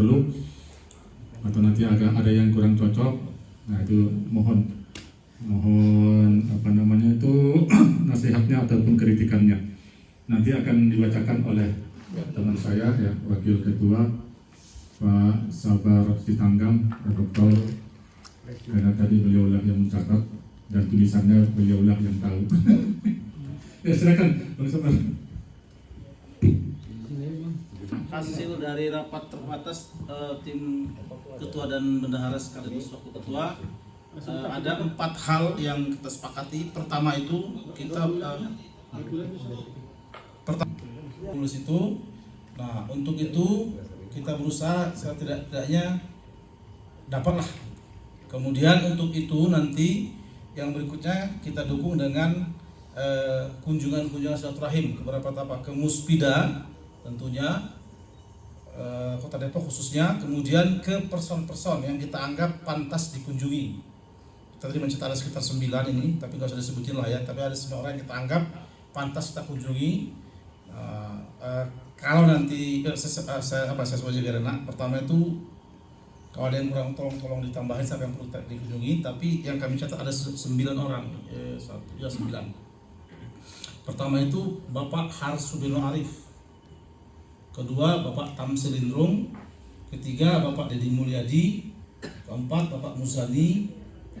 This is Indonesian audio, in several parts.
perlu atau nanti agak ada yang kurang cocok, nah itu mohon apa namanya itu nasihatnya ataupun kritikannya nanti akan dibacakan oleh teman saya ya, Wakil Ketua Pak Sabar Sitanggam, Dr. Karena tadi beliaulah yang mencatat dan tulisannya beliaulah yang tahu. Ya silakan Bang Sabar. Hasil dari rapat terbatas tim ketua dan bendahara sekaligus wakil ketua, ada 4 hal yang kita sepakati. Pertama itu kita tulis itu. Nah, untuk itu kita berusaha setidak-tidaknya dapatlah. Kemudian untuk itu nanti yang berikutnya kita dukung dengan kunjungan silaturahim ke beberapa tempat, ke Muspida tentunya, Kota Depok khususnya, kemudian ke person-person yang kita anggap pantas dikunjungi. Kita tadi mencetak ada sekitar 9 ini, tapi nggak usah disebutin lah ya. Tapi ada 9 orang yang kita anggap pantas kita kunjungi. Kalau nanti saya sesuai biar enak. Pertama itu kalau ada yang kurang tolong ditambahin siapa yang perlu dikunjungi. Tapi yang kami catat ada 9 orang, 9. Pertama itu Bapak Harsudino Arif. Kedua Bapak Tamsilin Rum. Ketiga Bapak Dedi Mulyadi. Keempat Bapak Muzani.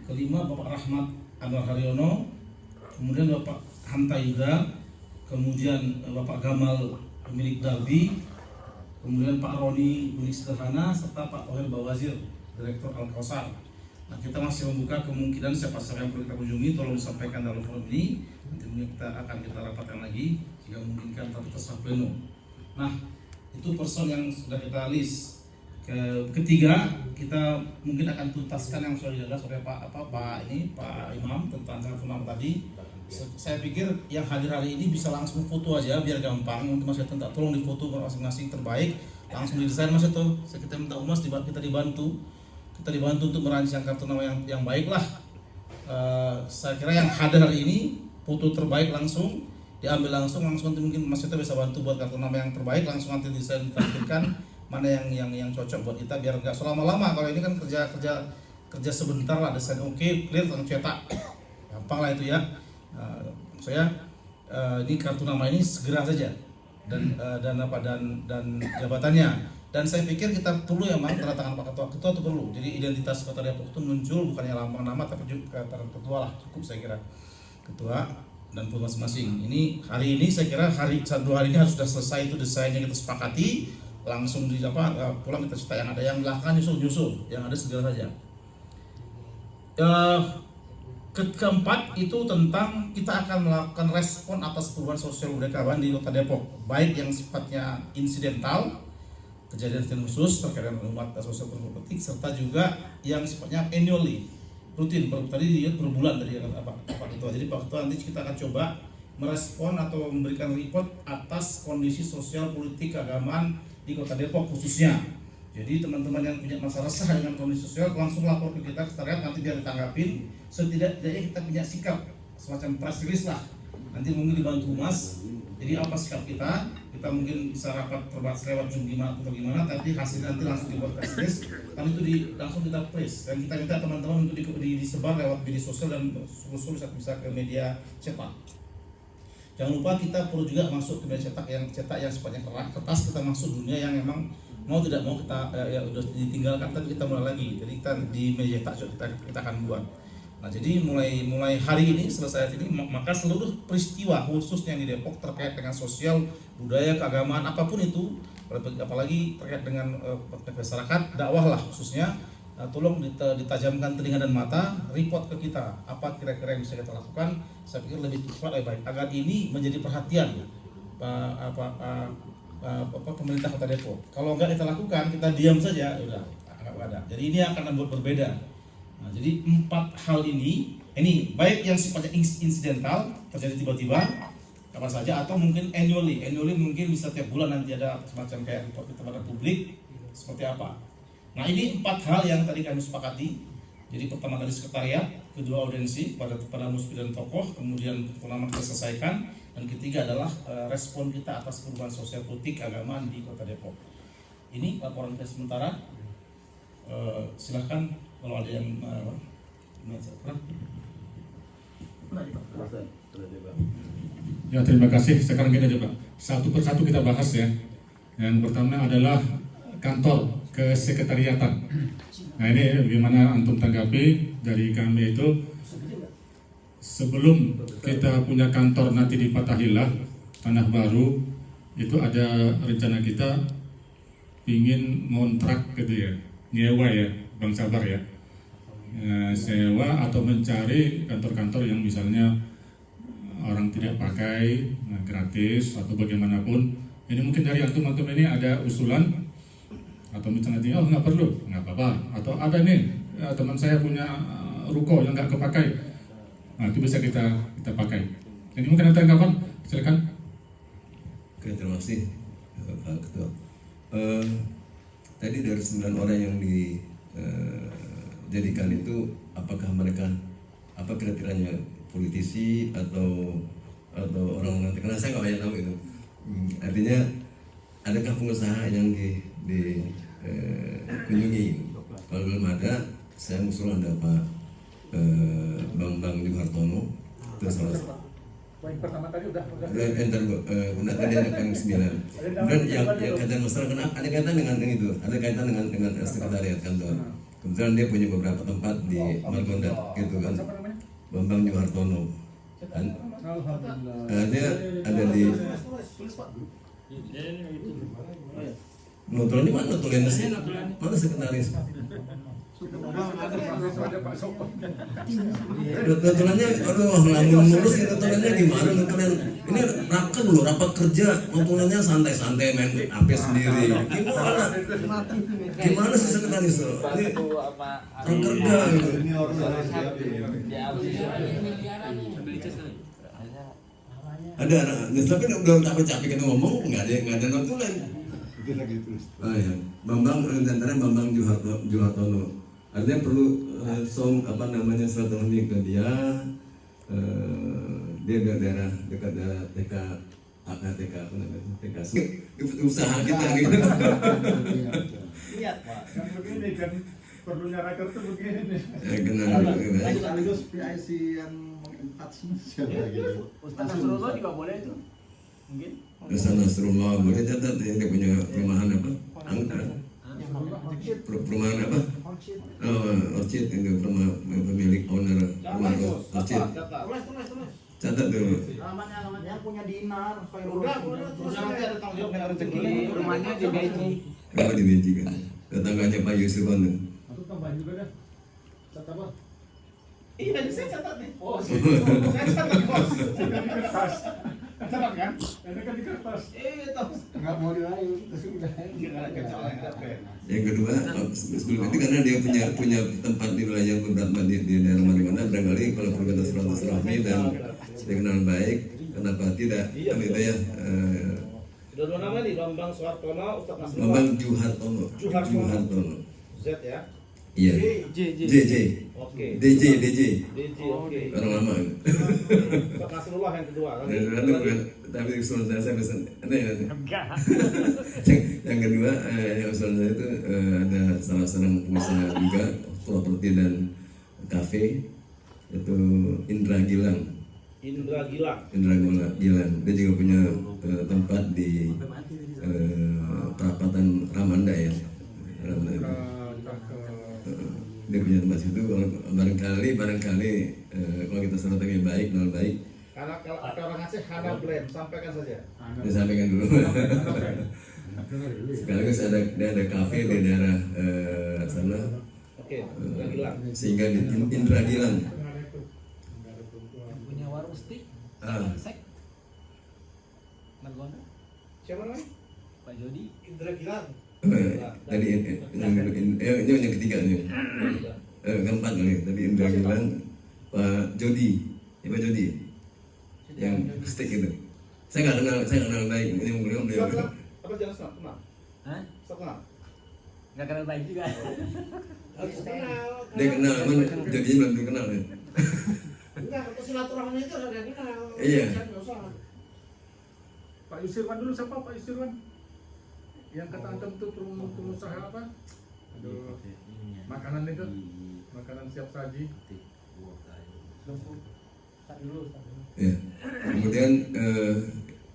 Kelima Bapak Rahmat Anwar Haryono. Kemudian Bapak Hanta Yuda. Kemudian Bapak Gamal pemilik Darbi. Kemudian Pak Roni Unik Sederhana, serta Pak Tohir Bawazir, Direktur Al-Kausar. Nah, kita masih membuka kemungkinan siapa saja yang perlu kita kunjungi, tolong disampaikan dalam forum ini. Nanti kita rapatkan lagi jika memungkinkan tapi terserah pleno. Nah, itu person yang sudah kita list. Ketiga, kita mungkin akan tuntaskan yang sudah dijelaskan oleh Pak Imam tentang kartu tadi. Saya pikir yang hadir hari ini bisa langsung foto aja biar gampang. Mungkin Mas Eto tolong difoto masing-masing terbaik, langsung didesain Mas Eto. Kita minta Umas kita dibantu untuk merancang kartu nama yang baik lah. Saya kira yang hadir hari ini foto terbaik langsung diambil langsung nanti mungkin Mas Eto bisa bantu buat kartu nama yang terbaik, langsung nanti desain ditampilkan mana yang cocok buat kita biar nggak selama-lama. Kalau ini kan kerja sebentar lah, desain oke, clear, langsung cetak, gampang lah itu ya. Ini kartu nama ini segera saja dan jabatannya. Dan saya pikir kita perlu ya Mang, tanda tangan Pak Ketua itu perlu. Jadi identitas Kota Depok itu muncul bukannya lambang nama tapi juga tanda ketua lah, cukup saya kira ketua dan pun masing-masing. Ini hari ini saya kira 2 hari ini harus sudah selesai itu desainnya, kita sepakati langsung pulang kita cetak. Yang ada yang belakang nyusul yang ada segera saja. Keempat itu tentang kita akan melakukan respon atas perubahan sosial budaya keagamaan di Kota Depok, baik yang sifatnya insidental, kejadian khusus terkait dengan umat sosial politik, serta juga yang sifatnya annually, rutin. Tadi dilihat per bulan tadi Pak Ketua. Jadi Pak Ketua nanti kita akan coba merespon atau memberikan report atas kondisi sosial politik keagamaan di Kota Depok khususnya. Jadi teman-teman yang punya masalah resah dengan kondisi sosial langsung lapor ke kita, sekretariat, nanti biar ditanggapin. Setidaknya kita punya sikap semacam press release lah. Nanti mungkin dibantu Mas. Jadi apa sikap kita? Kita mungkin bisa rapat terbatas lewat Zoom atau gimana, tapi hasilnya nanti langsung dibuat press release. Dan itu langsung kita press. Dan kita minta teman-teman untuk disebar lewat media sosial dan bisa ke media cetak. Jangan lupa kita perlu juga masuk ke media cetak yang sifatnya kertas. Kita masuk dunia yang memang mau tidak mau kita udah ditinggalkan, tapi kita mulai lagi. Jadi kita di media cetak kita akan buat. Nah, jadi mulai hari ini selesai ini, maka seluruh peristiwa khususnya di Depok terkait dengan sosial, budaya, keagamaan, apapun itu, apalagi terkait dengan masyarakat, dakwah lah khususnya, tolong ditajamkan telinga dan mata, report ke kita apa kira-kira yang bisa kita lakukan. Saya pikir lebih cepat lebih baik agar ini menjadi perhatian pemerintah Kota Depok. Kalau enggak kita lakukan, kita diam saja, udah anggap ada. Jadi ini akan membuat berbeda. Nah, jadi 4 hal ini baik yang sifatnya insidental, terjadi tiba-tiba kapan saja, atau mungkin annually mungkin bisa tiap bulan nanti ada semacam kayak report kita pada publik seperti apa. Nah, ini 4 hal yang tadi kami sepakati. Jadi pertama tadi sekretariat, kedua audiensi pada Muspida dan tokoh, kemudian pertama kita selesaikan, dan ketiga adalah respon kita atas perubahan sosial politik keagamaan di Kota Depok. ini laporan kita sementara. Silahkan kalau ada yang Ya, terima kasih. Sekarang kita coba satu persatu kita bahas ya. Yang pertama adalah kantor kesekretariatan. Nah, ini bagaimana antum tanggapi dari kami itu sebelum kita punya kantor nanti di Fathahillah Tanah Baru, itu ada rencana kita ingin ngontrak gitu ya, nyewa ya Bang Sabar ya, sewa atau mencari kantor-kantor yang misalnya orang tidak pakai gratis atau bagaimanapun. Ini mungkin dari antum ini ada usulan atau misalnya oh nggak perlu, nggak apa-apa, atau ada nih teman saya punya ruko yang nggak kepakai, nah itu bisa kita pakai. Ini mungkin ada tanggapan, silakan. Oke, terima kasih Pak Ketua. Tadi dari 9 orang yang dijadikan itu, apakah mereka apa kira-kiranya politisi atau orang nanti? Karena saya nggak banyak tahu itu. Artinya adakah pengusaha yang dikunjungi? Kalau belum ada, saya usul ada Pak Bambang Juhartono. Itu salah satu. Poin pertama tadi udah. Entar tadi ada yang 9. Kemudian yang kaitan masalah kenapa ada kaitan dengan itu, ada kaitan dengan sekretariat kantor. Kebetulan dia punya beberapa tempat di Margonda gitu kan. Bambang Juhartono. Dia ada di notulennya mana notulennya sih? Mana sekretaris? Notulennya, aduh, lamun mulus ini notulennya gimana notulen? Ini rapat dulu, rapat kerja, notulennya santai-santai main HP sendiri. Gimana sih sekretaris? Ini kerja gitu. Ada, tapi udah capek-capek kita ngomong, nggak ada notulen. Oh ya, Bambang antara Bambang Juhartono. Artinya perlu silaturahmi ke dia. Dia daerah dekat daerah TK apa namanya TK usaha kita gitu. Lihat Pak, kan begini kan perlunya rakyat tuh begini. Kenal. Sekaligus PIC yang mengangkat siapa gitu. Ustaz Nasrullah juga boleh itu, mungkin. Ustaz Nasrullah boleh catat dia punya perumahan apa? Perumahan apa? Oh, Orchid itu pemilik owner rumah Orchid. Catat dulu. Alamatnya punya dinar. Udah, nanti ada tanggung jawab yang rezeki. Rumahnya di Beji. Apa di Beji kan? Tetangganya Pak Yusuf kan. Aku tambahin juga dah. Catat apa? Iya, saya catat nih. Oh, Saya catat bos. kertas. Catat kan? Ini kan di kertas. Tahu. Enggak mau dirayu, sudah. Yang kedua, sebelum itu karena dia punya tempat di wilayah beberapa di daerah mana-mana, barangkali kalau perlu kita silaturahmi dan dia kenal baik, kenapa tidak? Kan itu ya. Sudah dua nama nih, Bambang Suhartono, Ustaz Nasrullah. Bambang Juhartono. Z ya. Iya. JJ. Oke. DJ. oke. Orang lama. Ustaz Nasrullah yang kedua. Tapi usulan saya pesan nanti. Yang kedua, yang usulan saya itu ada salah seorang pengusaha juga properti dan kafe, itu Indra Gilang. Dia juga punya tempat di perapatan Ramanda ya. Dia punya tempat situ. Barangkali kalau kita silaturahmi baik, kenal baik. Karena kalau ada orang Aceh, Hana Blend, sampaikan saja. Disampaikan dulu. Sekaligus ada kafe di daerah sana. Oke, Indra Gilang. Sehingga di Indra Gilang. Punya warung steak. Sek. Margonda. Siapa namanya? Pak Jody. Indra Gilang. Tadi yang ketiga nih. Keempat kali. Tadi Indra Gilang, Pak Jody. Ya Pak Jody. Yang steak itu. Saya nggak kenal baik. Ini beliau. Apa jelas kenal? Hah? Kenal. Nggak kenal baik juga. Harus kenal. Dia kenal, cuman jadinya belum kenal ya. Enggak, untuk silaturahmi itu harus ada yang kenal. Iya. Pak Yusirwan dulu, siapa Pak Yusirwan? yang ketangkep tuh pengusaha apa? Aduh, makanan itu, makanan siap saji. Ya. Kemudian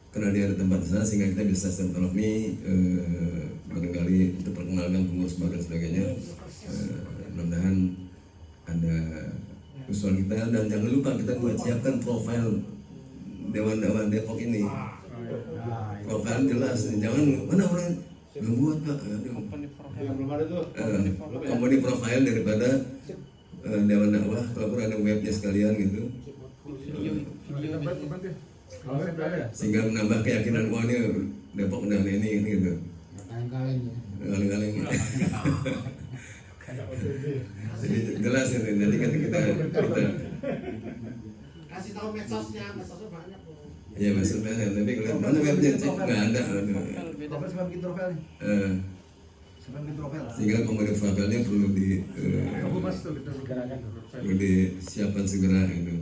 karena dia ada tempat sana sehingga kita bisa silaturahmi, barangkali untuk perkenalkan pengurus baru dan sebagainya. Mudah-mudahan ada usulan kita, dan jangan lupa kita buat siapkan profil Dewan Depok ini. Profil jelas, jangan mana orang belum buat Pak. Aduh. Yang belum ada tuh. Company profile daripada Dewan Dakwah, kalau ada webnya sekalian gitu. Sehingga menambah keyakinan, wah ini Depok dan ini gitu. Kaleng-kaleng. Jadi jelas ini, nanti kan kita kasih tahu medsosnya banyak kok. ya maksudnya, tapi kalau mana webnya cek nggak ada. Profil cuma bikin profil nih. Cuma bikin profil. Sehingga komponen profilnya perlu disiapkan segera gitu.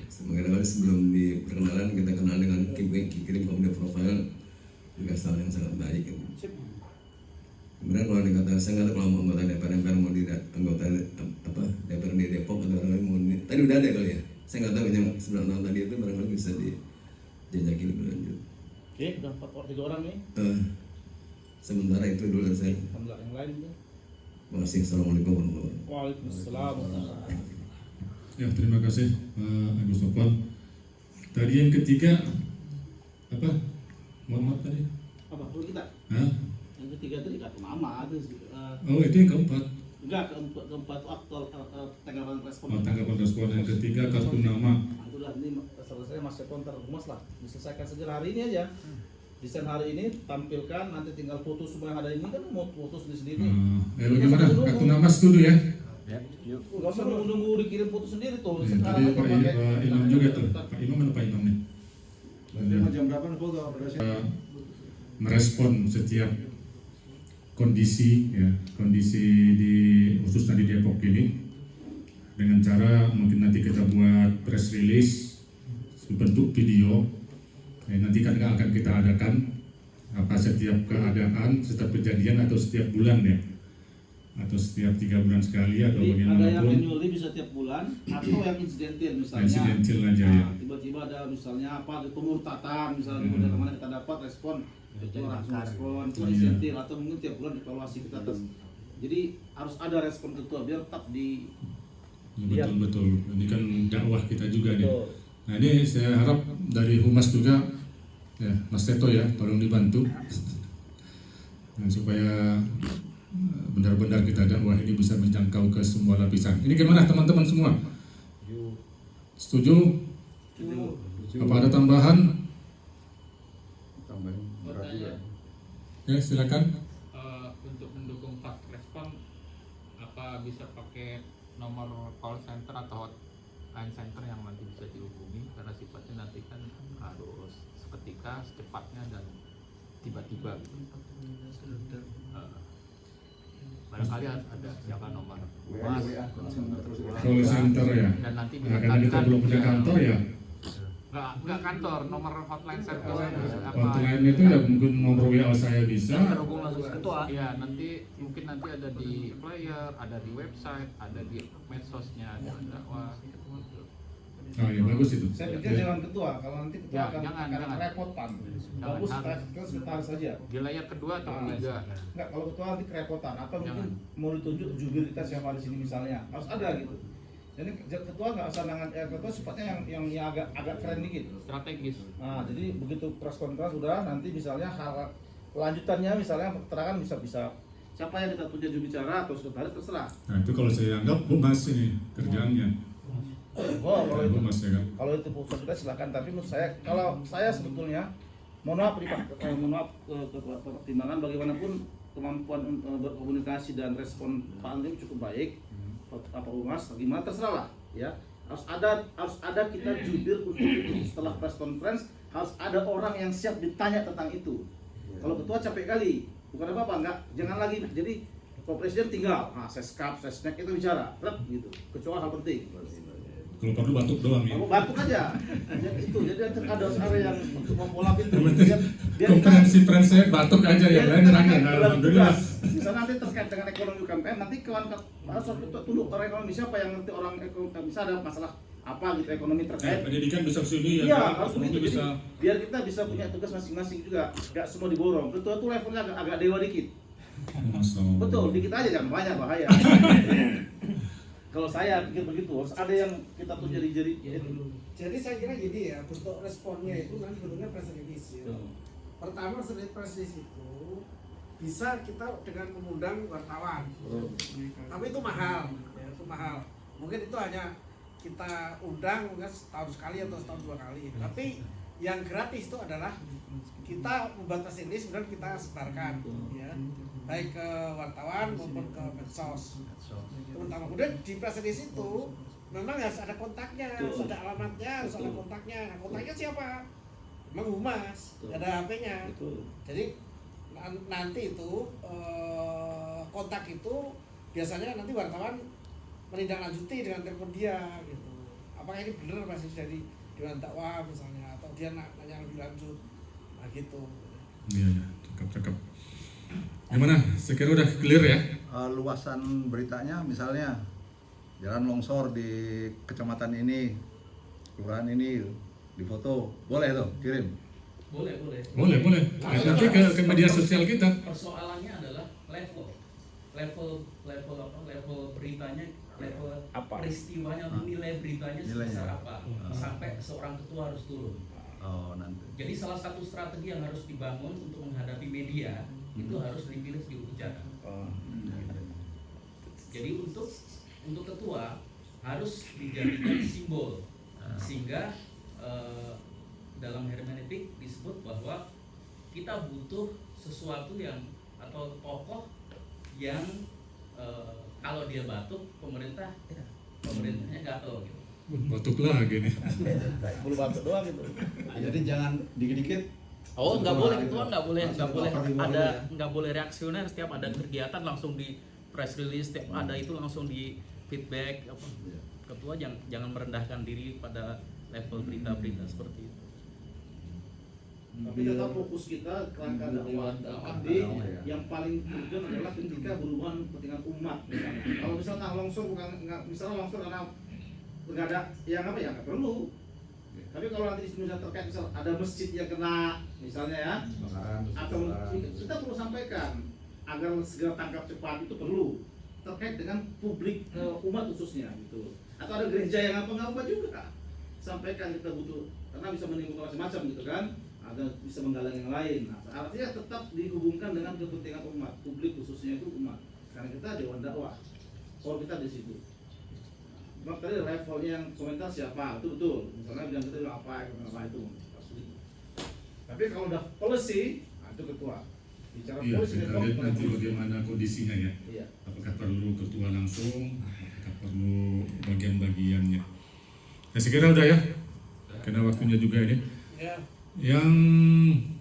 Semoga sebelum di perkenalan kita kenal dengan kirim komponen profil juga hal yang sangat baik gitu. Kemudian kalau dikatakan saya nggak tahu kalau anggota DPR mau di anggota apa DPR di Depok atau orang lain mau tadi udah ada kali ya, saya nggak tahu yang sebelah tahun tadi itu barangkali bisa dijajaki lebih lanjut. Oke, udah 3 orang nih. Sementara itu dulu dari saya. Alhamdulillah, yang lain ya. Terima kasih. Assalamualaikum warahmatullahi wabarakatuh. Waalaikumsalam. Ya, terima kasih Pak Agus Sopon. Tadi yang ketiga apa? Muhammad tadi? Apa dulu kita? Hah? Yang ketiga tadi kartu nama itu. Oh, itu yang keempat. Enggak, keempat itu aktual tanggapan respon. Oh, tanggapan respon yang ketiga kartu nama. Nah, itulah ini selesai Mas Konter Humas lah. Diselesaikan segera hari ini aja. Desain hari ini tampilkan, nanti tinggal foto semua yang ada ini kan mau foto sendiri. Bagaimana? Kartu nama setuju ya? Enggak usah nunggu dikirim foto sendiri tuh. Ya, tadi Pak Imam juga tuh. Pak Imam mana Pak Imam nih? Jam berapa nih foto? Merespon setiap kondisi ya, kondisi di khususnya di Depok ini dengan cara mungkin nanti kita buat press release bentuk video. Nanti kan akan kita adakan apa setiap keadaan, setiap kejadian atau setiap bulan ya, atau setiap 3 bulan sekali atau bagaimanapun. Ada yang annually bisa tiap bulan atau yang insidentil misalnya. Insidentil aja ya. Tiba-tiba ada misalnya apa pemurtatan misalnya di mana kita dapat respon itu langsung respon itu insidentil atau mungkin tiap bulan evaluasi kita atas. Jadi harus ada respon ketua biar tetap di Betul. Ini kan dakwah kita juga nih. Nah ini saya harap dari Humas juga ya Mas Teto ya tolong dibantu dan supaya benar-benar kita dakwah ini bisa menjangkau ke semua lapisan. Ini gimana teman-teman semua? Setuju? Apa ada tambahan? Ya silakan. Untuk mendukung fast respon apa bisa pakai nomor call center atau hotline center yang nanti bisa dihubungi karena sifatnya nanti kan harus seketika, secepatnya dan tiba-tiba gitu. Barangkali ada siapa nomor Mas, Call center ya. dan nanti Nah, karena kita belum punya kantor ya. Enggak kantor, nomor hotline center Hotline itu ya mungkin nomor WA saya bisa. Terhubung langsung ke ketua. Iya, nanti mungkin nanti ada di flyer, ada di website, ada di medsosnya, ada dakwah. Oh ya bagus itu. saya pikir jangan ketua kalau nanti ketua Ya, akan jangan. kerepotan. Bagus kita sebentar saja. Di layar kedua atau ketiga. Enggak, kalau ketua nanti kerepotan atau Jangan. mungkin mau ditunjuk jubir kita siapa di sini misalnya. Harus ada gitu. Jadi ketua nggak usah nangan ketua sifatnya yang agak keren dikit. Strategis. Nah, jadi begitu press conference sudah nanti misalnya hal kelanjutannya misalnya keterangan bisa siapa yang kita punya juru bicara atau sekretaris terserah. Nah itu kalau saya anggap Humas ini kerjaannya. Oh, kalau itu Humas ya kan. kalau itu putusan kita silakan, tapi menurut saya kalau saya sebetulnya mohon maaf ke pertimbangan bagaimanapun kemampuan berkomunikasi dan respon Pak Andri cukup baik. Apa Humas gimana terserah lah ya, harus ada kita jubir untuk itu. Setelah press conference harus ada orang yang siap ditanya tentang itu. Kalau ketua capek kali bukan apa-apa, enggak, jangan lagi jadi kalau presiden tinggal seskap, sesnek itu bicara gitu, kecuali hal penting. Kalau perlu batuk doang ya. Kamu batuk aja. Itu jadi ada area yang untuk membola pintu. Biar Konferensi pers saya batuk aja ya, biar lain kita lagi. dalam Alhamdulillah. tugas. Misalnya nanti terkait dengan ekonomi UMKM, nanti kawan harus tunduk orang ekonomi siapa yang ngerti orang ekonomi, bisa ada masalah apa gitu ekonomi terkait. Pendidikan bisa sini Iya, ya, harus ekonomi begitu. bisa. Jadi, biar kita bisa punya tugas masing-masing juga, nggak semua diborong. Ketua itu levelnya agak dewa dikit. Betul, dikit aja jangan banyak, bahaya. Kalau saya pikir begitu, harus ada yang kita tuh jadi. Jadi saya kira gini ya, bentuk responnya itu nanti bentuknya press release ya. Pertama press release itu bisa kita dengan mengundang wartawan. Tapi itu mahal, ya, itu mahal. Mungkin itu hanya kita undang mungkin setahun sekali atau setahun 2 kali. Tapi yang gratis itu adalah kita membuat press release kemudian kita sebarkan, ya, baik ke wartawan maupun ke medsos. Terutama kemudian di press release itu memang harus ada kontaknya, harus ada alamatnya, harus ada kontaknya. Nah, kontaknya siapa? Memang humas, ada HP-nya. Jadi nanti itu kontak itu biasanya nanti wartawan menindaklanjuti dengan telepon dia gitu. Apakah ini benar masih dari Dewan Dakwah misalnya, atau dia nanya lebih lanjut, nah gitu. Iya, cakep. Gimana? Saya kira udah clear ya. Luasan beritanya misalnya jalan longsor di kecamatan ini, kelurahan ini, difoto, boleh tuh kirim. Boleh. Boleh. Nanti ke media sosial kita. Persoalannya adalah level beritanya, level Apa? peristiwanya, nilai beritanya Nilainya. sebesar apa, sampai seorang ketua harus turun. Oh nanti. Jadi salah satu strategi yang harus dibangun untuk menghadapi media itu harus dipilih di bicara. Jadi untuk ketua harus dijadikan simbol, sehingga dalam hermeneutik disebut bahwa kita butuh sesuatu yang atau tokoh yang kalau dia batuk pemerintahnya gatel gitu. Batuk lagi nih. Bulu batuk doang gitu. Jadi jangan dikit-dikit. Oh, nggak boleh ketua, nggak boleh Langsung ada, nggak boleh reaksioner setiap ada kegiatan langsung di press release, setiap ada itu langsung di feedback apa. Ketua jangan merendahkan diri pada level berita-berita seperti itu. Tapi tetap fokus kita kerangka dakwah. Tapi yang paling urgent adalah ketika berhubungan kepentingan umat. Kalau misalnya longsor misalnya longsor karena nggak ada yang apa ya nggak perlu. Tapi kalau nanti misalnya terkait misal ada masjid yang kena misalnya ya, atau kita perlu sampaikan agar segera tangkap cepat, itu perlu terkait dengan publik umat khususnya gitu. Atau ada gereja yang apa juga sampaikan, kita butuh karena bisa menimbulkan macam-macam gitu kan, ada bisa menggalang yang lain. Nah, artinya tetap dihubungkan dengan kepentingan umat, publik khususnya itu umat, karena kita Dewan Dakwah, kalau kita di situ. Bang tadi levelnya yang komentar siapa, itu betul. Misalnya bilang kita apa itu. Tapi kalau udah policy, nah itu ketua. Bicara Iya, policy kita lihat nanti bagaimana kondisinya ya. Iya. Apakah perlu ketua langsung, apakah perlu bagian-bagiannya. Ya, saya kira udah ya, karena waktunya juga ini. Ya. Yang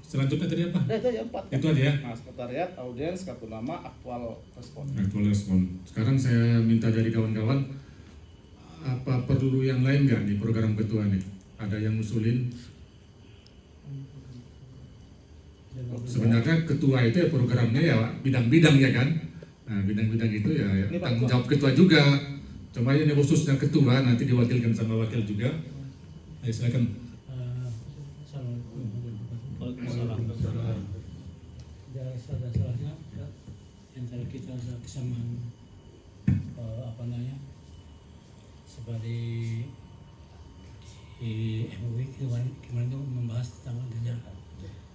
selanjutnya tadi apa? Ada ya 4. Itu aja ya. Nah, sekretariat, audiens, kartu nama, aktual respon. Aktual respon. Sekarang saya minta dari kawan-kawan, apa perlu yang lain nggak di program ketua nih? Ada yang ngusulin? Sebenarnya ketua itu ya programnya ya bidang-bidang ya kan? Nah bidang-bidang itu ya tanggung jawab ketua juga. Cuma ini khususnya ketua, nanti diwakilkan sama wakil juga. Ayo silakan. Salah-salahnya antara kita ada kesamaan sebagai di MUI kemarin itu membahas tentang adanya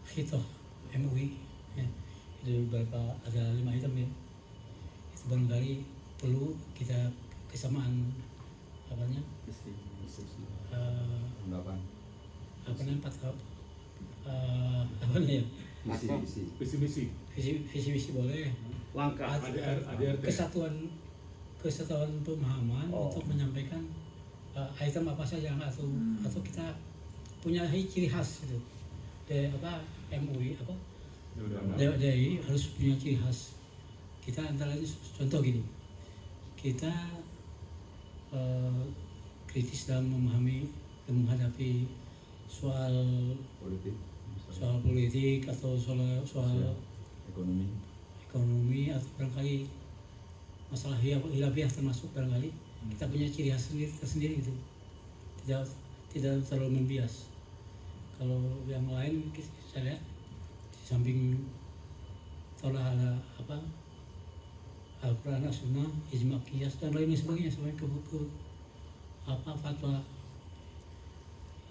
khitoh MUI ya. Itu beberapa ada 5 item ya. Itu barangkali perlu kita kesamaan visi boleh, Langkah kesatuan pemahaman untuk menyampaikan item apa saja atau kita punya ciri khas gitu. MUI dari harus punya ciri khas. Kita antara lain contoh gini, kita kritis dalam memahami dan menghadapi soal politik atau soal ekonomi atau barangkali masalah hilafiah termasuk barangkali kita punya ciri khas tersendiri gitu, tidak terlalu membias. Kalau yang lain saya lihat di samping telah ada Al-Quran, As-Sunnah, Ijma' Qiyas dan lain sebagainya sebagai fatwa.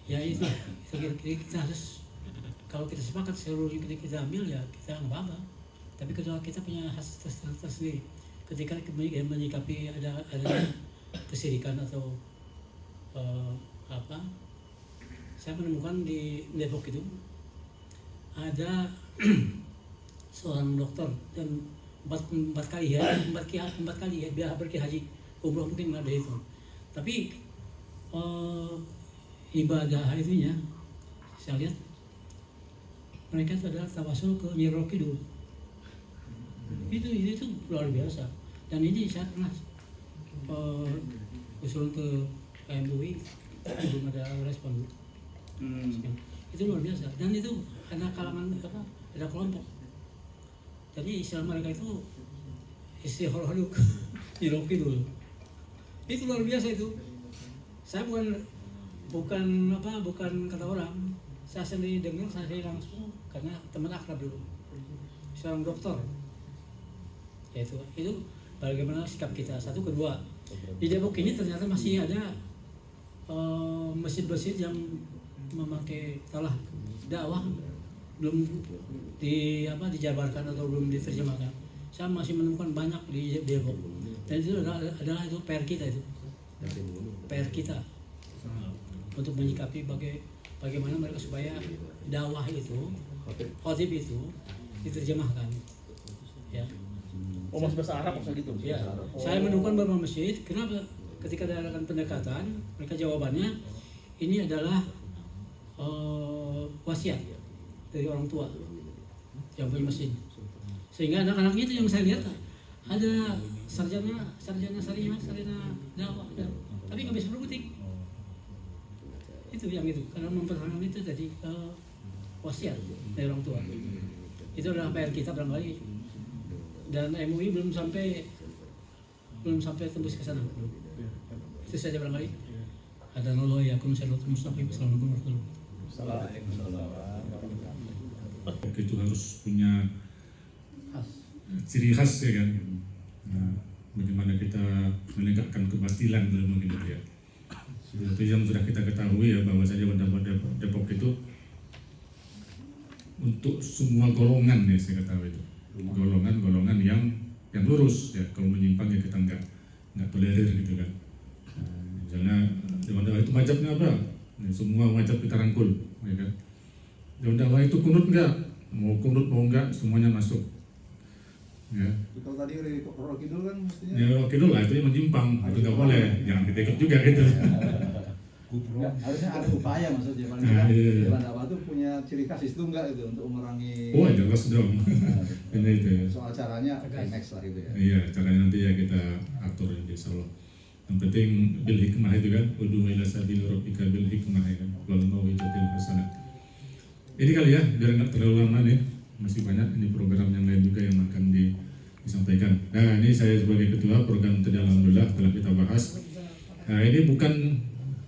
Ya itu kita harus, kalau kita sepakat seluruhnya kita ambil ya kita nggak apa-apa. Tapi kalau kita punya khas tersendiri, ketika menyikapi ada kesirikan atau saya menemukan di Depok itu ada seorang dokter dan empat kali ya biar pergi haji umroh mungkin nggak ada itu, tapi ibadah itunya saya lihat mereka itu adalah tawasul ke Nyi Roki dulu. Itu luar biasa, dan ini saya pernah usul ke MUI belum ada respon. Itu luar biasa, dan itu ada kalangan ada kelompok. Jadi istilah mereka itu istilah haluk Nyi dulu. Itu luar biasa itu. Saya bukan kata orang. Saya sendiri dengar, saya langsung karena teman akrab dulu. Seorang dokter. Itu bagaimana sikap kita. Satu, kedua. Di Depok ini ternyata masih ada masjid-masjid yang memakai talah dakwah belum dijabarkan atau belum diterjemahkan. Saya masih menemukan banyak di Depok, dan itu adalah itu PR kita untuk menyikapi bagaimana mereka supaya dakwah itu, khotib itu diterjemahkan. Ya. Oh, masih bahasa Arab maksudnya gitu? Ya. Saya menemukan beberapa masjid. Kenapa? Ketika diadakan pendekatan, mereka jawabannya ini adalah wasiat dari orang tua yang punya masjid, sehingga anak-anaknya itu yang saya lihat ada sarjana dakwah, tapi nggak bisa berbutik. Itu karena mempertahankan itu tadi wasiat dari orang tua. Itu adalah PR kita barangkali, dan MUI belum sampai tembus ke sana. Itu saja barangkali. Ada nolayakum siratal mustaqim. Assalamualaikum warahmatullahi wabarakatuh. Itu harus punya ciri khas ya kan. Nah, bagaimana kita menegakkan kebatilan dalam mungkin itu ya. Itu yang sudah kita ketahui ya, bahwa saja Depok itu untuk semua golongan ya, saya ketahui itu golongan yang lurus ya. Kalau menyimpang ya kita nggak tolerir gitu kan. Nah, misalnya Dewan dakwah itu mazhabnya apa? Nah, semua mazhab kita rangkul ya kan. Dewan dakwah itu kunut enggak? Mau kunut mau enggak, semuanya masuk. Ya. Kalau tadi Roro Kidul kan mestinya. Ya Roro Kidul lah, itu yang menyimpang, itu nggak boleh, jangan kita ikut juga gitu. Ya, harusnya ada upaya maksudnya. Nah, iya. Dewan dakwah itu punya ciri khas itu enggak itu untuk memerangi. Oh jelas dong. Ini itu ya. Soal caranya next lah gitu ya. Iya, caranya nanti ya kita atur insya Allah. Yang penting bil hikmah itu kan, ud'u ila sabil rabbika bil hikmah ya kan, wal mau'izatil hasanah. Ini kali ya, biar nggak terlalu lama nih, masih banyak ini program yang lain juga yang akan disampaikan. Nah ini saya sebagai ketua program tadi alhamdulillah telah kita bahas. Nah ini bukan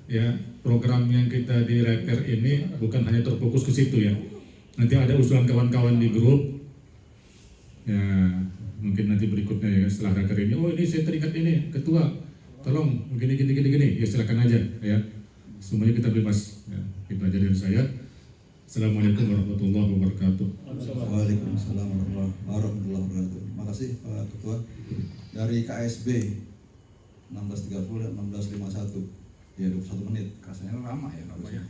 ya program yang kita di repair ini bukan hanya terfokus ke situ ya. Nanti ada usulan kawan-kawan di grup. Ya mungkin nanti berikutnya ya setelah repair ini, oh ini saya teringat ini ketua, tolong gini ya silakan aja ya. Semuanya kita bebas. Ya, itu aja dari saya. Assalamualaikum warahmatullahi wabarakatuh. Waalaikumsalam warahmatullahi wabarakatuh. Makasih Pak Ketua. Dari KSB 1630 dan 1651. Ya 21 menit. Rasanya lama ya harusnya.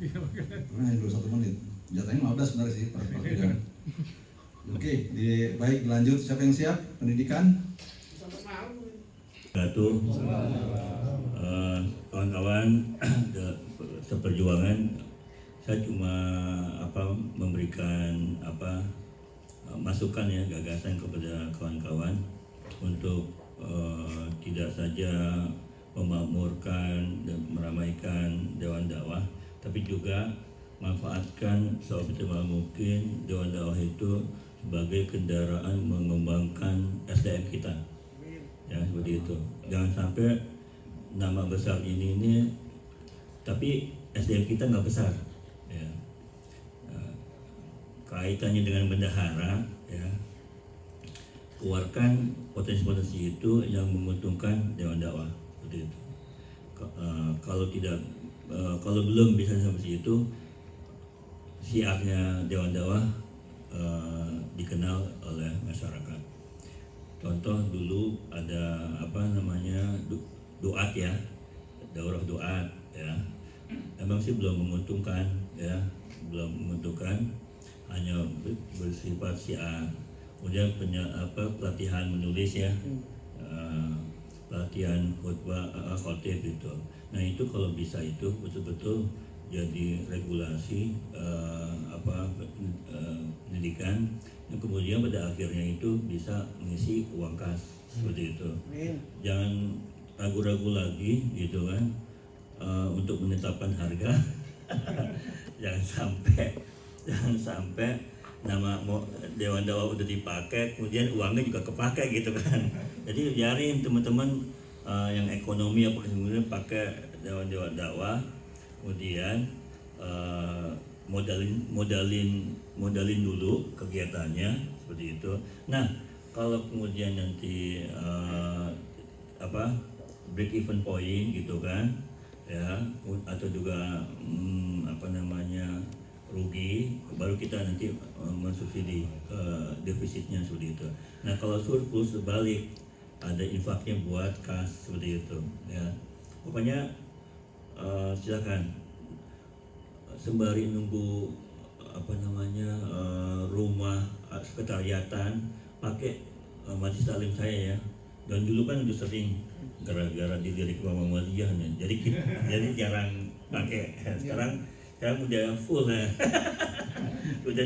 Nah 21 menit. Jatahnya 15 sebenarnya sih per persidangan. Oke, baik lanjut. Siapa yang siap? Pendidikan. Kawan-kawan seperjuangan, saya cuma memberikan masukan ya, gagasan kepada kawan-kawan untuk tidak saja memakmurkan dan meramaikan Dewan Dakwah, tapi juga manfaatkan seoptimal mungkin Dewan Dakwah itu sebagai kendaraan mengembangkan SDM kita. Ya, seperti itu. Jangan sampai nama besar ini tapi SDM kita nggak besar. Ya. Kaitannya dengan bendahara, ya, keluarkan potensi-potensi itu yang menguntungkan Dewan Dakwah. Seperti itu. Kalau belum bisa sampai situ, siarnya Dewan Dakwah dikenal oleh masyarakat. Contoh dulu ada doat ya, daurah doat ya. Emang sih belum menguntungkan ya, hanya bersifat syiar. Kemudian pelatihan menulis ya, pelatihan khutbah khotib itu. Nah itu kalau bisa itu betul-betul jadi regulasi pendidikan yang kemudian pada akhirnya itu bisa mengisi uang kas seperti itu. Jangan ragu-ragu lagi gitu kan untuk menetapkan harga. jangan sampai nama Dewan Dakwah udah dipakai kemudian uangnya juga kepakai gitu kan. Jadi biarin teman-teman yang ekonomi apa kemudian pakai Dewan Dakwah, kemudian modalin dulu kegiatannya seperti itu. Nah kalau kemudian nanti break even point gitu kan ya, atau juga rugi, baru kita nanti mensubsidi defisitnya seperti itu. Nah kalau surplus sebalik, ada infaknya buat kas seperti itu ya. Pokoknya silakan sembari nunggu rumah sekretariatan pakai majelis taklim saya ya. Dan dulu kan udah sering gara-gara dilirik Muhammadiyah nih. Jadi jarang pakai. Sekarang udah full ya. Udah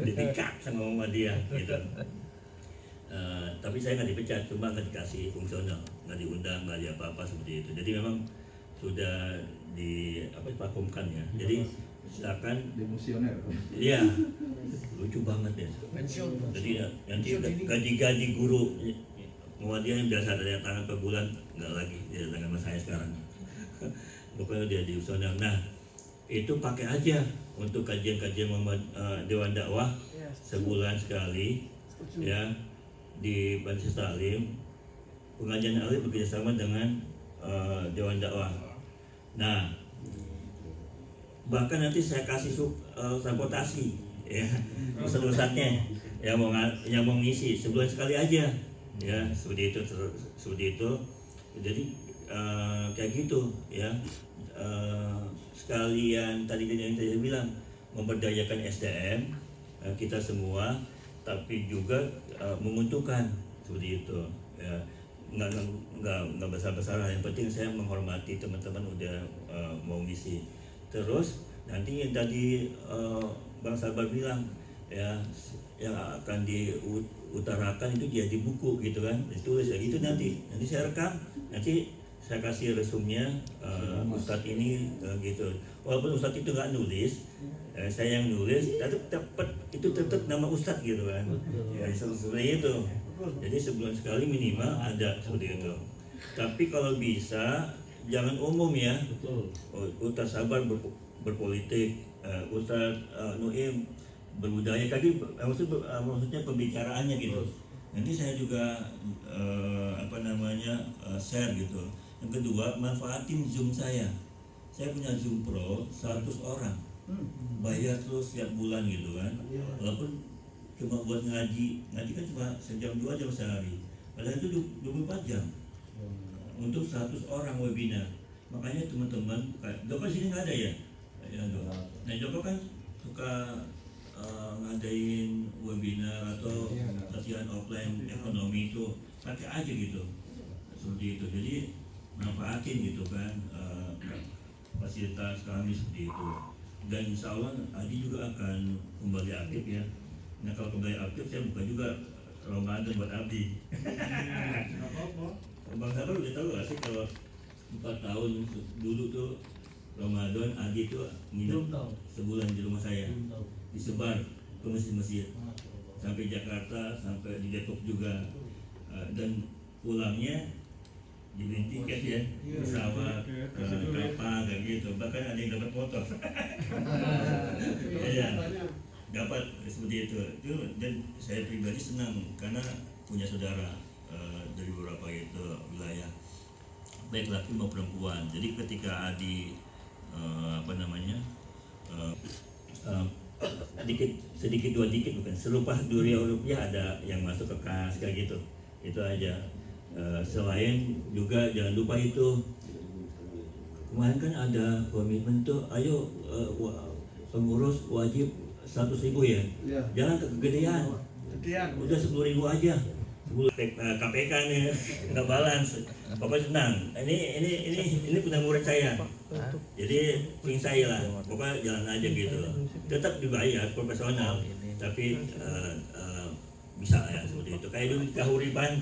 di-cut sama Muhammadiyah gitu. Tapi saya nggak dipecat, cuma nggak dikasih fungsional, nggak diundang, nggak di apa-apa seperti itu. Jadi memang sudah divakumkan ya. Jadi silakan demosioner. Iya, lucu banget ya. Jadi nanti gaji guru Muhammadiyah yang biasa ada tangan per bulan nggak lagi dia tangan sama saya sekarang. Pokoknya dia diusahakan. Nah itu pakai aja untuk kajian-kajian Dewan Dakwah sebulan sekali ya di Majelis Taklim. Pengajian alim bekerjasama dengan Dewan Dakwah. Nah bahkan nanti saya kasih transportasi ya ustadz-ustadznya yang mau ngisi sebulan sekali aja ya, seperti itu. Jadi kayak gitu ya, sekalian tadi yang saya bilang memberdayakan SDM kita semua, tapi juga menguntungkan seperti itu ya. Nggak besar-besaran, yang penting saya menghormati teman-teman udah mau ngisi. Terus nanti yang tadi Bang Sabar bilang ya, yang akan diutarakan itu jadi buku gitu kan, ditulis ya gitu. Nanti saya rekam, nanti saya kasih resumnya Ustadz ini gitu. Walaupun Ustadz itu nggak nulis, saya yang nulis, tetap nama Ustadz gitu kan. Ya seperti itu. Jadi sebulan sekali minimal ada seperti itu. Tapi kalau bisa jangan umum ya. Ustadz Sabar berpolitik, Ustadz Nuim berbudaya, tadi maksudnya pembicaraannya gitu. Nanti saya juga share gitu. Yang kedua, manfaatin Zoom saya. Saya punya Zoom Pro 100 orang. Bayar terus setiap bulan gitu kan. Walaupun cuma buat ngaji kan cuma sejam 2 jam sehari. Padahal itu 24 jam. Untuk 100 orang webinar. Makanya teman-teman, Joko sini nggak ada ya? Ya Joko. Nah Joko kan suka ngadain webinar atau latihan offline ekonomi itu, pakai aja gitu. Seperti itu. Jadi manfaatin gitu kan fasilitas kami seperti itu. Dan insya Allah Adi juga akan kembali aktif ya. Nah kalau kembali aktif saya buka juga Ramadan buat Abdi. Bang Sabar udah tahu gak sih 4 tahun dulu tuh Ramadan Adi tuh nginep sebulan di rumah saya, disebar ke masjid-masjid sampai Jakarta, sampai di Depok juga. Dan pulangnya dibeli tiket ya, pesawat, kapal kayak gitu, bahkan ada yang dapat motor. Ya, dapat seperti itu. Dan saya pribadi senang karena punya saudara dari beberapa itu wilayah, baik laki maupun perempuan. Jadi ketika Adi sedikit dua dikit, bukan serupa rupiah ada yang masuk ke kas kayak gitu, itu aja. Selain juga jangan lupa itu kemarin kan ada komitmen tuh, ayo pengurus wajib 100.000 ya, jangan kegedean, udah 10.000 aja. 10 KPK nih nggak balance, Bapak senang. Ini punya murid saya, jadi king saya lah, Bapak jalan aja gitu. Tetap dibayar profesional, tapi bisa ya seperti itu. Kayak dulu Kahuripan,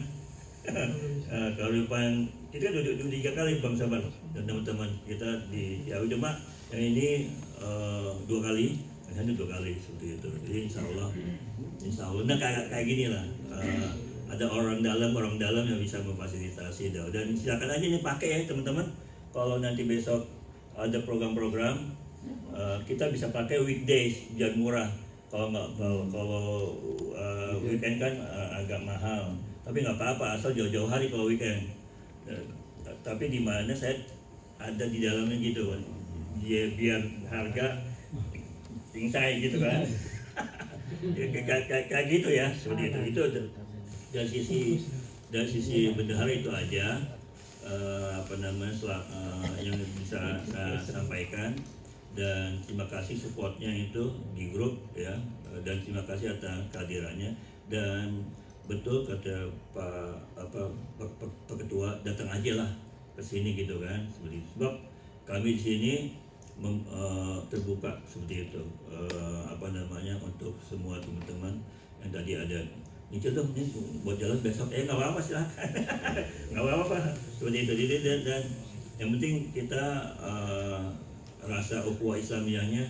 Kahuripan kita duduk 3 kali Bang Sabar dan teman-teman kita di ya udah Mak, yang ini 2 kali, yang ini 2 kali seperti itu. Jadi insya Allah, nah kayak gini lah. Ada orang dalam yang bisa memfasilitasi dan silakan aja nih pakai ya teman-teman. Kalau nanti besok ada program-program kita bisa pakai weekdays jangan murah. Kalau weekend kan agak mahal, tapi nggak apa-apa asal jauh-jauh hari kalau weekend. Tapi di mana saya ada di dalamnya gitu, dia biar harga tingkai gitu kan. Kayak gitu ya seperti itu. Dari sisi bendahara itu aja yang bisa saya sampaikan, dan terima kasih supportnya itu di grup ya, dan terima kasih atas kehadirannya. Dan betul kata Pak Ketua, datang aja lah ke sini gitu kan, seperti itu. Sebab kami di sini terbuka seperti itu, untuk semua teman-teman yang tadi ada. Ini dong, ini buat jalan besok, nggak apa-apa silakan, nggak apa-apa seperti itu. Dan yang penting kita rasa ukhuwah Islamiyahnya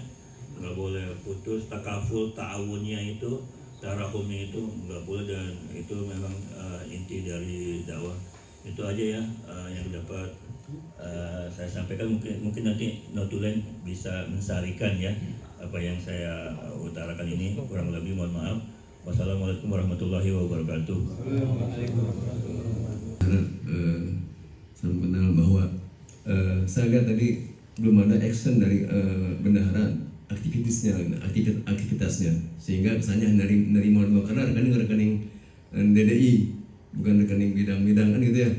nggak boleh putus, takaful ta'awunnya itu, tarahumnya itu nggak boleh, dan itu memang inti dari dakwah. Itu aja ya yang dapat saya sampaikan. Mungkin nanti Notulen bisa mensarikan ya apa yang saya utarakan ini, kurang lebih mohon maaf. Wassalamualaikum warahmatullahi wabarakatuh. Salam kenal bahwa saya lihat tadi belum ada action dari bendahara aktivitasnya, sehingga kesannya nerima karena rekening DDI bukan rekening bidang-bidang kan gitu ya.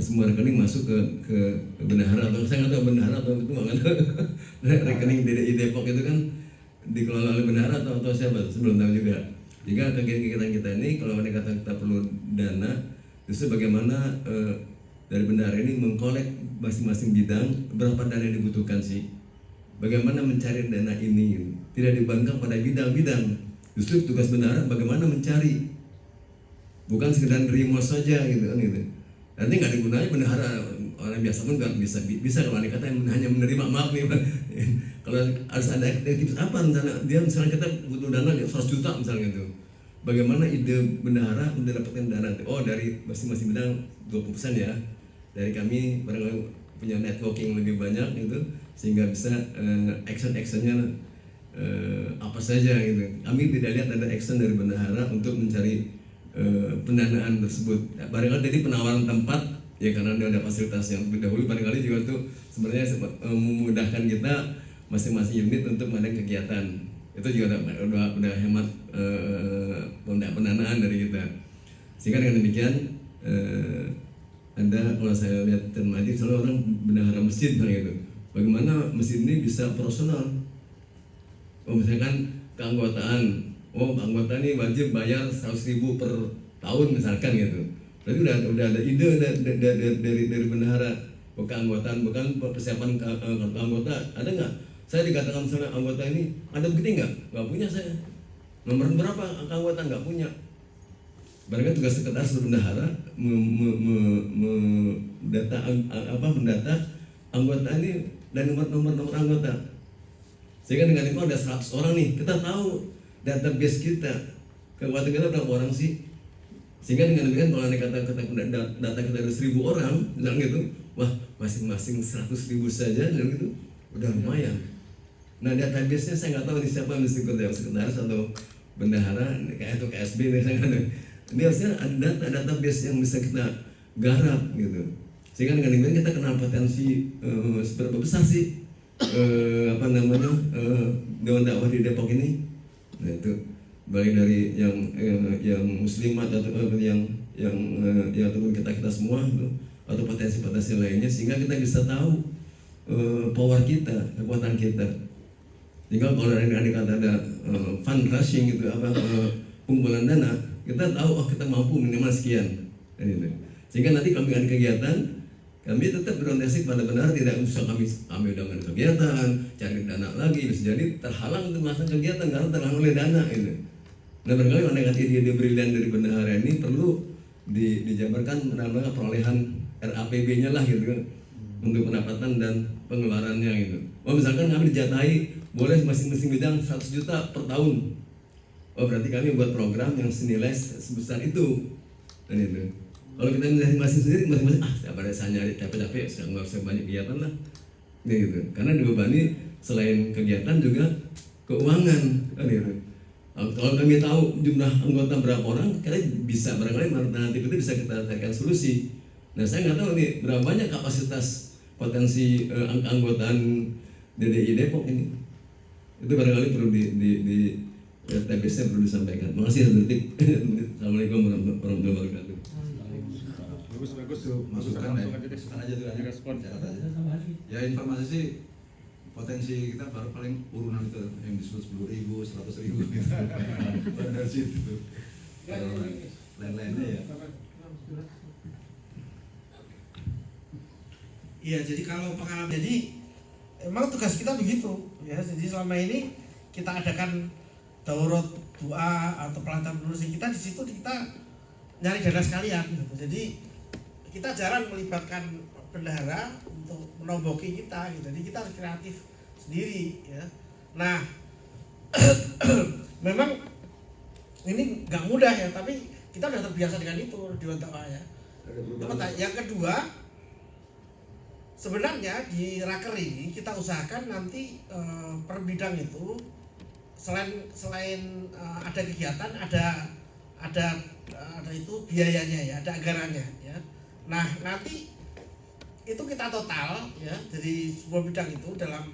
Semua rekening masuk ke bendahara, atau saya nggak tahu bendahara atau itu nggak tahu. Rekening DDI Depok itu kan dikelola oleh bendahara atau siapa? Sebelum tahu juga. Jika kegiatan kita ini, kalau mereka kata kita perlu dana, justru bagaimana dari bendahara ini mengkolek masing-masing bidang berapa dana yang dibutuhkan sih, bagaimana mencari dana ini, tidak dibebankan pada bidang-bidang. Justru tugas bendahara bagaimana mencari, bukan sekedar remote saja gitu kan gitu. Nanti nggak digunanya bendahara, orang biasa pun nggak bisa kalau ada kata hanya menerima, maaf nih kalau harus ada aktivitas apa rencana dia, misalnya kita butuh dana 100 juta misalnya gitu, bagaimana ide bendahara mendapatkan dana? Oh, dari masing-masing bidang 20% ya, dari kami barangkali punya networking lebih banyak gitu, sehingga bisa action-actionnya apa saja gitu. Kami tidak lihat ada action dari bendahara untuk mencari pendanaan tersebut. Barangkali tadi penawaran tempat ya, karena ada fasilitas yang lebih dahulu, barangkali juga itu sebenarnya memudahkan kita masing-masing unit untuk mengadakan kegiatan. Itu juga udah hemat pendanaan dari kita. Sehingga dengan demikian kalau saya lihat termati selalu orang bendahara masjid gitu. Bagaimana masjid ini bisa profesional? Misalkan keanggotaan, anggota ini wajib bayar 100.000 per tahun misalkan gitu. Berarti udah ada ide dari bendahara, keanggotaan, bukan persiapan anggota. Ada nggak? Saya dikatakan misalnya anggota ini ada bukti nggak punya saya. Nomor berapa anggota nggak punya. Barangkali tugas sekretaris bendahara mendata anggota ini dan nomor anggota. Sehingga dengan itu ada 100 orang nih, kita tahu database kita, kekuatan kita berapa orang sih? Sehingga dengan demikian kalau data kita ada 1000 orang, bilang gitu, wah masing-masing 100.000 saja, dan gitu, udah lumayan. Nah database-nya saya nggak tahu ini siapa yang mesti sekretaris atau bendahara, kayak itu KSB misalnya. Ini harusnya ada database yang bisa kita garap gitu. Sehingga dengan demikian kita kenal potensi seberapa besar sih Dewan Dakwah di Depok ini. Nah itu baik dari yang muslimat atau yang ataupun kita semua gitu, atau potensi-potensi lainnya, sehingga kita bisa tahu power kita, kekuatan kita. Sehingga kalau ada kata ada fundraising gitu, pengumpulan dana, kita tahu kita mampu minimal sekian. Sehingga nanti kami ada kegiatan, kami tetap berorientasi pada benar, tidak usah kami dengan kegiatan, cari dana lagi, bisa jadi terhalang untuk melakukan kegiatan karena terhalang oleh dana ini. Nah barangkali andai ide brilian dari bendahara ini perlu dijabarkan menambah perolehan RAPB-nya lah gitu kan, untuk pendapatan dan pengeluarannya gitu. Oh misalkan kami dijatahi boleh masing-masing bidang 100 juta per tahun. Oh berarti kami buat program yang senilai sebesar itu. Dan itu. Kalau kita masing-masing siapa saya nyari capek-capek, saya nggak usah banyak kegiatan lah. Gitu. Karena dibebani selain kegiatan juga keuangan. Gitu. Kalau kami tahu jumlah anggota berapa orang, kita bisa barangkali nanti itu bisa kita carikan solusi. Nah saya nggak tahu nih berapa banyak kapasitas potensi anggotaan DDI Depok ini. Itu barangkali perlu di TBC perlu disampaikan. Makasih Habib Latif. Assalamualaikum warahmatullahi wabarakatuh. Bagus tuh masukan ya. Aja tuh respon ya informasi sih potensi kita baru paling urunan itu yang disebut 10.000, 100.000 gitu. Dari situ tuh. Lain-lainnya ya. Iya, jadi kalau pengalaman, jadi emang tugas kita begitu ya. Jadi selama ini kita adakan daurah doa atau pelatihan penulis, kita di situ kita nyari dana sekalian gitu. Jadi kita jarang melibatkan bendahara untuk menomboki kita gitu. Jadi kita harus kreatif sendiri ya. Nah memang ini nggak mudah ya, tapi kita udah terbiasa dengan itu di Dakwah ya. Yang kedua, sebenarnya di Raker ini kita usahakan nanti per bidang itu selain ada kegiatan, ada itu biayanya ya, ada anggarannya ya. Nah nanti itu kita total ya dari sebuah bidang itu dalam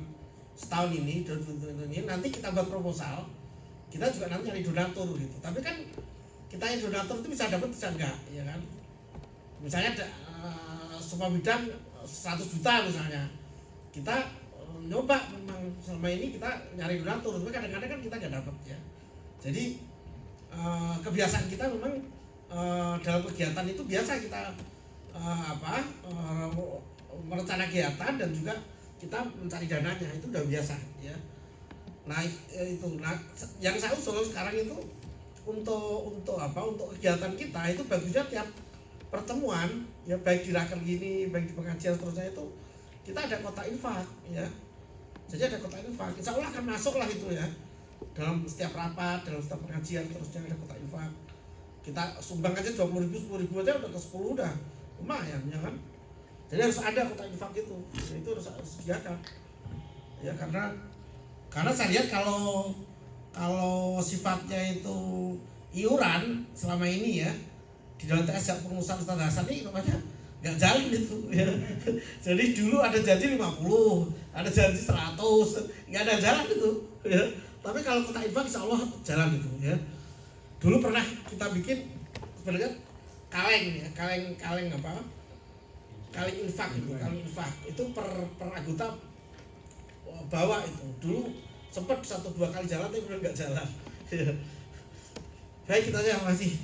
setahun ini, 2020 ini nanti kita buat proposal, kita juga nanti nyari donatur gitu. Tapi kan kita yang donatur itu bisa dapat bisa enggak ya kan. Misalnya semua bidang 100 juta misalnya, kita nyoba memang selama ini kita nyari donatur, tapi kadang-kadang kan kita nggak dapat ya. Jadi kebiasaan kita memang dalam kegiatan itu biasa kita merencana kegiatan dan juga kita mencari dananya, itu udah biasa ya. Nah itu, yang saya usul sekarang itu untuk kegiatan kita itu bagusnya tiap pertemuan ya, baik di Raker gini, baik di pengajian seterusnya itu kita ada kotak infak ya. Jadi ada kotak infak, insya Allah akan masuk lah itu ya, dalam setiap rapat, dalam setiap pengajian terusnya ada kotak infak. Kita sumbang aja 20.000, 10.000 aja udah ke 10 udah lumayan ya kan. Jadi harus ada kotak infak itu harus disediakan ya, karena saya lihat kalau sifatnya itu iuran selama ini ya di dalam TS pengusahaan Ustadz Hasan ini namanya nggak jalan itu ya. Jadi dulu ada janji 50, ada janji 100, nggak ada jalan itu ya. Tapi kalau kotak infak insya Allah jalan itu ya. Dulu pernah kita bikin sebenarnya kaleng ya, kaleng infak itu, kaleng infak itu per anggota bawa itu. Dulu sempat 1-2 kali jalan tapi benar nggak jalan. Baik, kita aja masih.